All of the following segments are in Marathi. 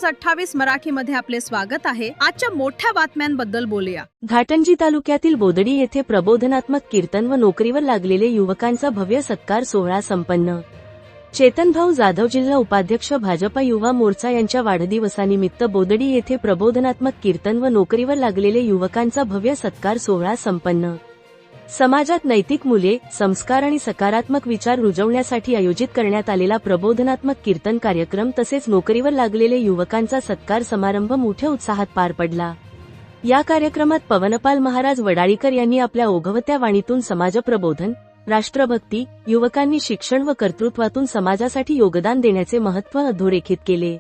न्यूज 28 मराठीमध्ये आपले स्वागत आहे। आजच्या मोठ्या बातम्यांबद्दल बोलूया। घाटंजी तालुक्यातील बोदडी येथे प्रबोधनात्मक कीर्तन व नोकरीवर लागलेले युवकांचा भव्य सत्कार सोहळा संपन्न। चेतनभाऊ जाधव जिल्हा उपाध्यक्ष भाजपा युवा मोर्चा यांच्या वाढदिवसानिमित्त बोदडी येथे प्रबोधनात्मक कीर्तन व नोकरीवर लागलेले युवकांचा भव्य सत्कार सोहळा संपन्न। समाजात नैतिक मूल्ये, संस्कार आणि सकारात्मक विचार रुजवण्यासाठी आयोजित करण्यात आलेला प्रबोधनात्मक कीर्तन कार्यक्रम तसेच नोकरीवर लागलेले युवकांचा सत्कार समारंभ मोठ्या उत्साहात पार पडला। या कार्यक्रमात पवनपाल महाराज वडाळीकर यांनी आपल्या ओघवत्या वाणीतून समाजप्रबोधन, राष्ट्रभक्ती, युवकांनी शिक्षण व कर्तृत्वातून समाजासाठी योगदान देण्याचे महत्त्व अधोरेखित केले।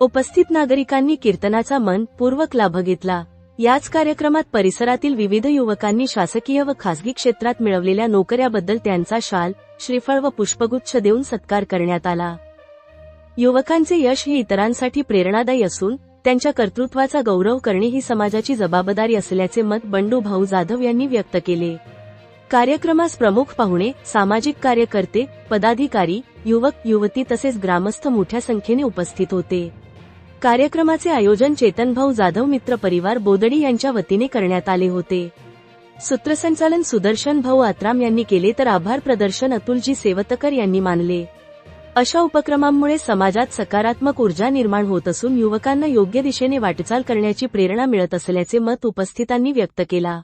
उपस्थित नागरिकांनी कीर्तनाचा मनपूर्वक लाभ घेतला। याच कार्यक्रमात परिसरातील विविध युवकांनी शासकीय व खासगी क्षेत्रात मिळवलेल्या नोकऱ्याबद्दल त्यांचा शाल, श्रीफळ व पुष्पगुच्छ देऊन सत्कार करण्यात आला। युवकांचे यश हे इतरांसाठी प्रेरणादायी असून त्यांच्या कर्तृत्वाचा गौरव करणे ही समाजाची जबाबदारी असल्याचे मत बंडू भाऊ जाधव यांनी व्यक्त केले। कार्यक्रमास प्रमुख पाहुणे, सामाजिक कार्यकर्ते, पदाधिकारी, युवक, युवती तसेच ग्रामस्थ मोठ्या संख्येने उपस्थित होते। कार्यक्रमाचे आयोजन चेतनभाऊ जाधव मित्र परिवार बोदडी यांच्या वतीने करण्यात आले होते। सूत्रसंचालन सुदर्शन भाऊ आत्राम यांनी केले तर आभार प्रदर्शन अतुलजी सेवतकर यांनी मानले। अशा उपक्रमांमुळे समाजात सकारात्मक ऊर्जा निर्माण होत असून युवकांना योग्य दिशेने वाटचाल करण्याची प्रेरणा मिळत असल्याचे मत उपस्थितांनी व्यक्त केला।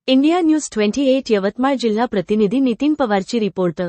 इंडिया न्यूज 28 यवतमाळ जिल्हा प्रतिनिधी नितीन पवारची रिपोर्ट।